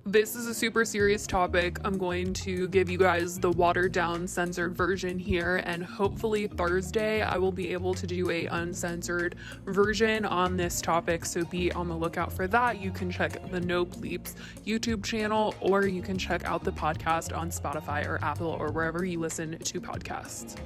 This is a super serious topic. I'm going to give you guys the watered down censored version here, and hopefully Thursday I will be able to do a uncensored version on this topic, so be on the lookout for that. You can check the No Bleeps YouTube channel, or you can check out the podcast on Spotify or Apple or wherever you listen to podcasts.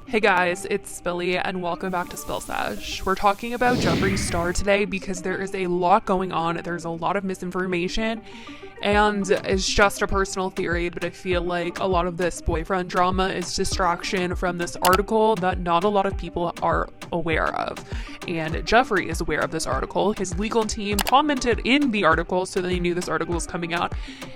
Hey guys, it's Spilly and welcome back to Spill Sesh. We're talking about Jeffree Star today because there is a lot going on. There's a lot of misinformation and it's just a personal theory, but I feel like a lot of this boyfriend drama is distraction from this article that not a lot of people are aware of. And Jeffree is aware of this article. His legal team commented in the article, so they knew this article was coming out.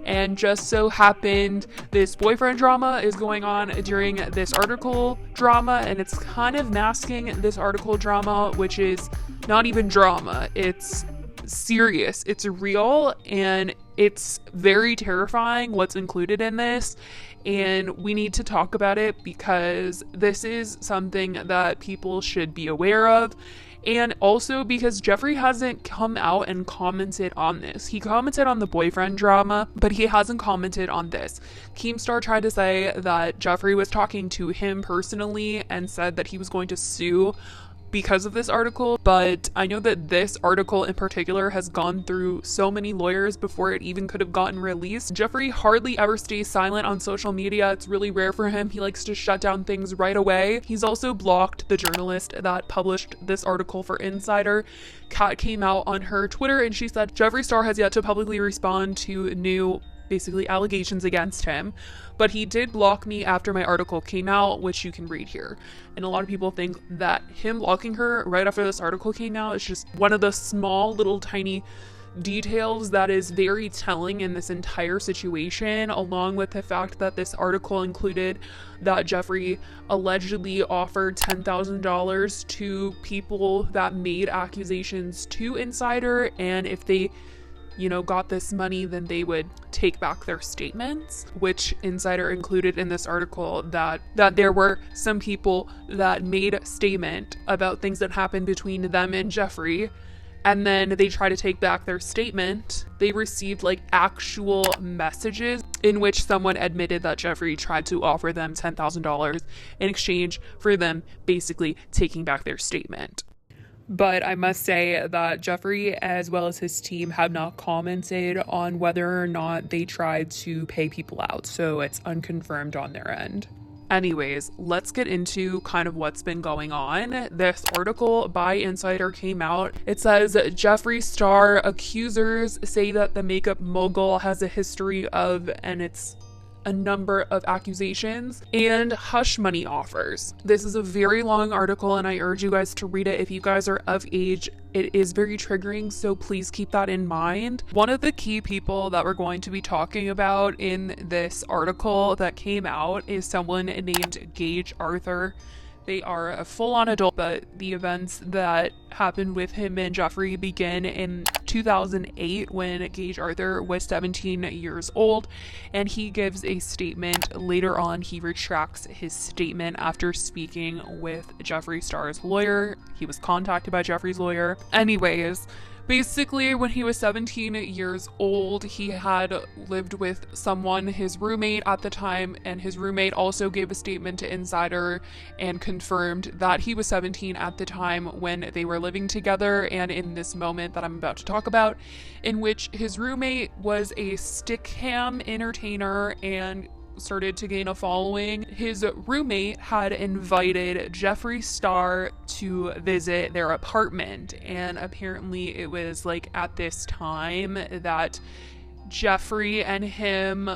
And just so happened, this boyfriend drama is going on during this article drama, and it's kind of masking this article drama, which is not even drama. It's serious, it's real, and it's very terrifying what's included in this, and we need to talk about it because this is something that people should be aware of. And also because Jeffree hasn't come out and commented on this. He commented on the boyfriend drama, but he hasn't commented on this. Keemstar tried to say that Jeffree was talking to him personally and said that he was going to sue because of this article, but I know that this article in particular has gone through so many lawyers before it even could have gotten released. Jeffree hardly ever stays silent on social media. It's really rare for him. He likes to shut down things right away. He's also blocked the journalist that published this article for Insider. Kat came out on her Twitter and she said Jeffree Star has yet to publicly respond to new basically allegations against him, but he did block me after my article came out, which you can read here. And a lot of people think that him blocking her right after this article came out is just one of the small little tiny details that is very telling in this entire situation, along with the fact that this article included that Jeffree allegedly offered $10,000 to people that made accusations to Insider, and if they got this money, then they would take back their statements, which Insider included in this article that there were some people that made a statement about things that happened between them and Jeffree, and then they try to take back their statement. They received actual messages in which someone admitted that Jeffree tried to offer them $10,000 in exchange for them basically taking back their statement. But I must say that Jeffree, as well as his team, have not commented on whether or not they tried to pay people out, so it's unconfirmed on their end. Anyways, let's get into kind of what's been going on. This article by Insider came out. It says Jeffree Star accusers say that the makeup mogul has a history of, and it's a number of accusations and hush money offers. This is a very long article and I urge you guys to read it if you guys are of age. It is very triggering, so please keep that in mind. One of the key people that we're going to be talking about in this article that came out is someone named Gage Arthur. They are a full-on adult, but the events that happened with him and Jeffree begin in 2008 when Gage Arthur was 17 years old, and he gives a statement. Later on, he retracts his statement after speaking with Jeffree Star's lawyer. He was contacted by Jeffree's lawyer. Anyways, basically, when he was 17 years old, he had lived with someone, his roommate at the time, and his roommate also gave a statement to Insider and confirmed that he was 17 at the time when they were living together, and in this moment that I'm about to talk about, in which his roommate was a stick cam entertainer and started to gain a following. His roommate had invited Jeffree Star to visit their apartment, and apparently it was at this time that Jeffree and him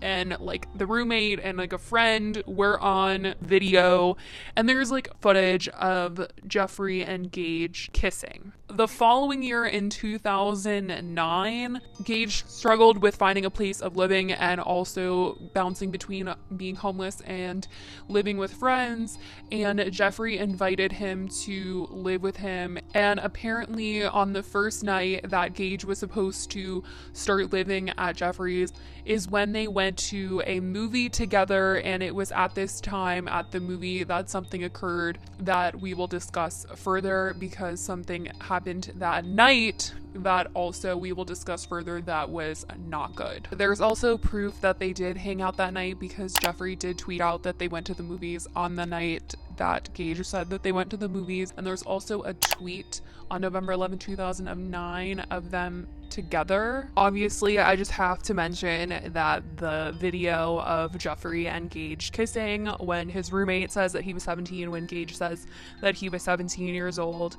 and the roommate and a friend were on video, and there's footage of Jeffree and Gage kissing. The following year in 2009, Gage struggled with finding a place of living and also bouncing between being homeless and living with friends, and Jeffree invited him to live with him, and apparently on the first night that Gage was supposed to start living at Jeffree's is when they went to a movie together, and it was at this time at the movie that something occurred that we will discuss further because something happened happened that night that also we will discuss further that was not good. There's also proof that they did hang out that night because Jeffree did tweet out that they went to the movies on the night that Gage said that they went to the movies. And there's also a tweet on November 11, 2009 of them together. Obviously, I just have to mention that the video of Jeffree and Gage kissing when his roommate says that he was 17, when Gage says that he was 17 years old,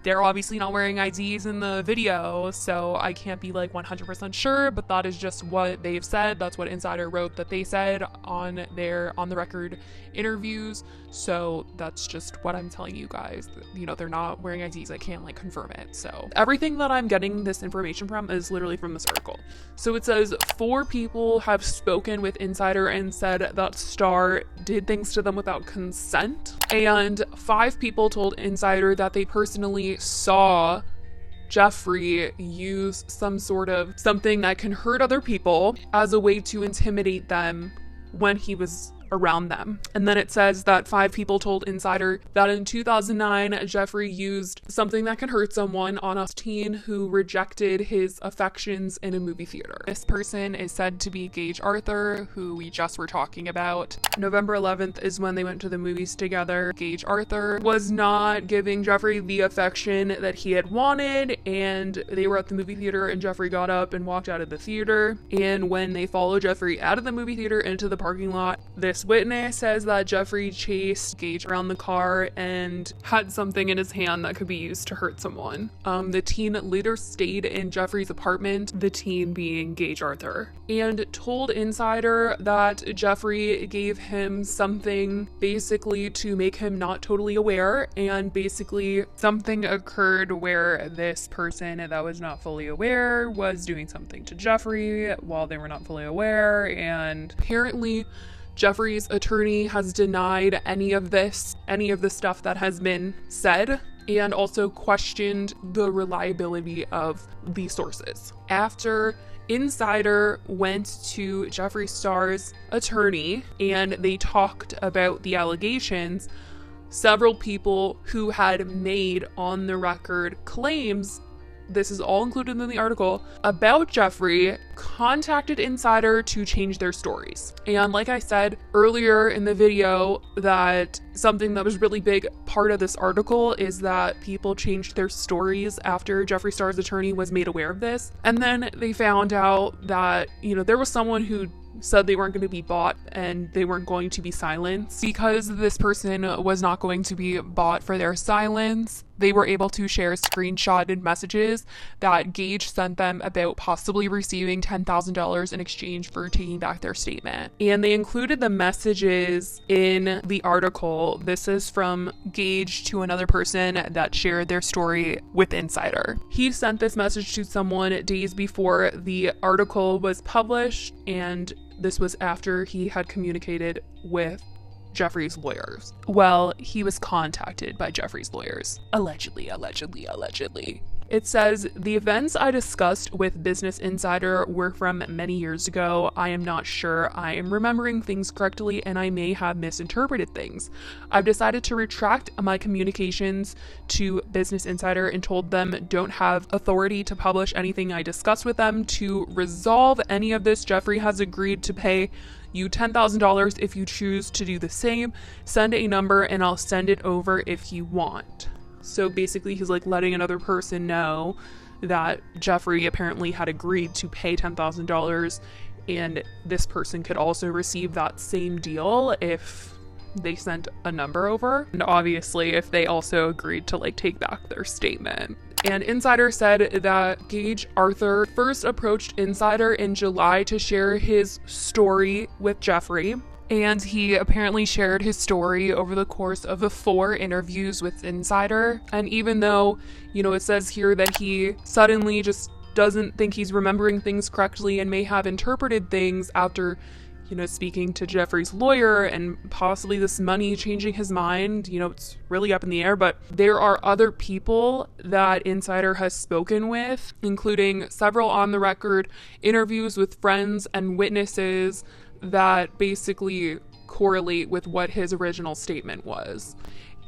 they're obviously not wearing IDs in the video, so I can't be like 100% sure, but that is just what they've said. That's what Insider wrote that they said on their on the record interviews. So that's just what I'm telling you guys. You know, they're not wearing IDs. I can't like confirm it. So everything that I'm getting this information from is literally from this article. So it says 4 people have spoken with Insider and said that Star did things to them without consent, and 5 people told Insider that they personally saw Jeffree use some sort of something that can hurt other people as a way to intimidate them when he was around them. And then it says that 5 people told Insider that in 2009, Jeffree used something that can hurt someone on a teen who rejected his affections in a movie theater. This person is said to be Gage Arthur, who we just were talking about. November 11th is when they went to the movies together. Gage Arthur was not giving Jeffree the affection that he had wanted, and they were at the movie theater and Jeffree got up and walked out of the theater. And when they followed Jeffree out of the movie theater into the parking lot, this witness says that Jeffree chased Gage around the car and had something in his hand that could be used to hurt someone. The teen later stayed in Jeffree's apartment, the teen being Gage Arthur, and told Insider that Jeffree gave him something basically to make him not totally aware, and basically something occurred where this person that was not fully aware was doing something to Jeffree while they were not fully aware, and apparently Jeffree's attorney has denied any of the stuff that has been said, and also questioned the reliability of the sources. After Insider went to Jeffree Star's attorney and they talked about the allegations, several people who had made on the record claims, this is all included in the article, about Jeffree, contacted Insider to change their stories. And like I said earlier in the video, that something that was really big part of this article is that people changed their stories after Jeffree Star's attorney was made aware of this. And then they found out that, you know, there was someone who said they weren't going to be bought and they weren't going to be silenced. Because this person was not going to be bought for their silence, they were able to share screenshotted messages that Gage sent them about possibly receiving $10,000 in exchange for taking back their statement. And they included the messages in the article. This is from Gage to another person that shared their story with Insider. He sent this message to someone days before the article was published, and this was after he had communicated with Jeffree's lawyers. Well, he was contacted by Jeffree's lawyers. Allegedly. It says, the events I discussed with Business Insider were from many years ago. I am not sure I am remembering things correctly and I may have misinterpreted things. I've decided to retract my communications to Business Insider and told them don't have authority to publish anything I discussed with them. To resolve any of this, Jeffree has agreed to pay you $10,000 if you choose to do the same. Send a number and I'll send it over if you want. So basically he's like letting another person know that Jeffree apparently had agreed to pay $10,000 and this person could also receive that same deal if they sent a number over. And obviously if they also agreed to like take back their statement. And Insider said that Gage Arthur first approached Insider in July to share his story with Jeffree. And he apparently shared his story over the course of the 4 interviews with Insider. And even though, you know, it says here that he suddenly just doesn't think he's remembering things correctly and may have interpreted things after, you know, speaking to Jeffree's lawyer and possibly this money changing his mind, you know, it's really up in the air. But there are other people that Insider has spoken with, including several on the record interviews with friends and witnesses that basically correlate with what his original statement was.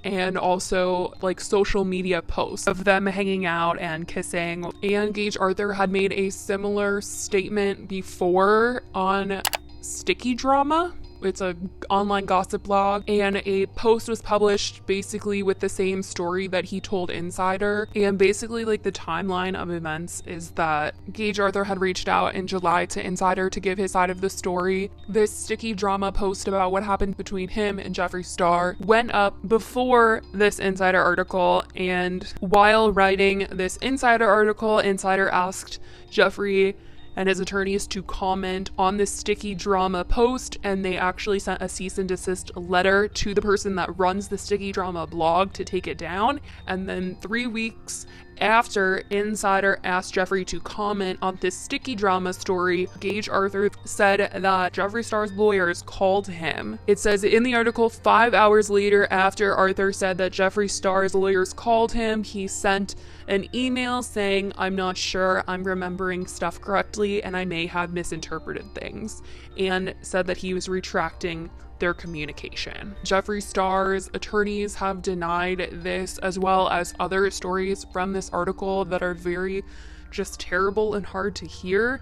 and also like social media posts of them hanging out and kissing. And Gage Arthur had made a similar statement before on Sticky Drama. It's an online gossip blog, and a post was published basically with the same story that he told Insider. And basically like the timeline of events is that Gage Arthur had reached out in July to Insider to give his side of the story. This Sticky Drama post about what happened between him and Jeffree Star went up before this Insider article, and while writing this Insider article, Insider asked Jeffree and his attorneys to comment on this Sticky Drama post, and they actually sent a cease and desist letter to the person that runs the Sticky Drama blog to take it down. And then 3 weeks after Insider asked Jeffree to comment on this Sticky Drama story, Gage Arthur said that Jeffree Star's lawyers called him. It says in the article, 5 hours later after Arthur said that Jeffree Star's lawyers called him, he sent an email saying, "I'm not sure I'm remembering stuff correctly and I may have misinterpreted things," and said that he was retracting their communication. Jeffree Star's attorneys have denied this, as well as other stories from this article that are very just terrible and hard to hear.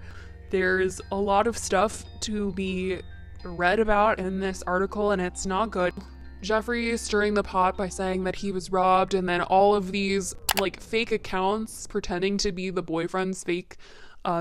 There's a lot of stuff to be read about in this article, and it's not good. Jeffree is stirring the pot by saying that he was robbed, and then all of these like fake accounts pretending to be the boyfriend's fake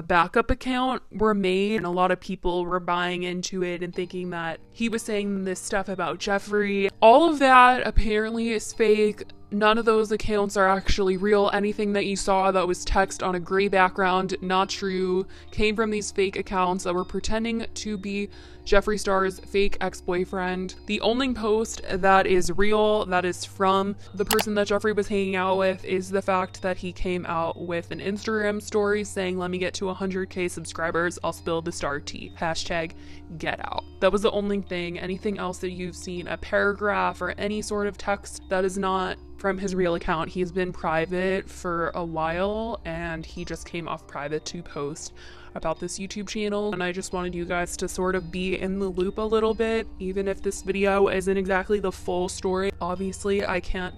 backup account were made, and a lot of people were buying into it and thinking that he was saying this stuff about Jeffree. All of that apparently is fake. None of those accounts are actually real. Anything that you saw that was text on a gray background, not true, came from these fake accounts that were pretending to be Jeffree Star's fake ex-boyfriend. The only post that is real, that is from the person that Jeffree was hanging out with, is the fact that he came out with an Instagram story saying, "Let me get to 100K subscribers, I'll spill the star tea. Hashtag get out." That was the only thing. Anything else that you've seen, a paragraph or any sort of text, that is not from his real account. He's been private for a while, and he just came off private to post about this YouTube channel, and I just wanted you guys to sort of be in the loop a little bit, even if this video isn't exactly the full story. Obviously, I can't,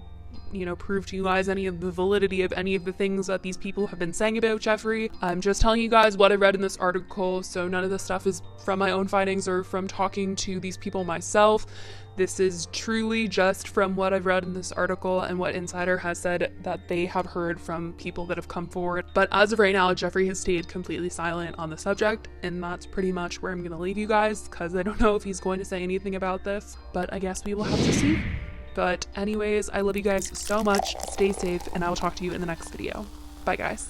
prove to you guys any of the validity of any of the things that these people have been saying about Jeffree. I'm just telling you guys what I read in this article, so none of this stuff is from my own findings or from talking to these people myself. This is truly just from what I've read in this article and what Insider has said that they have heard from people that have come forward. But as of right now, Jeffree has stayed completely silent on the subject, and that's pretty much where I'm going to leave you guys, because I don't know if he's going to say anything about this, but I guess we will have to see. But anyways, I love you guys so much. Stay safe, and I will talk to you in the next video. Bye, guys.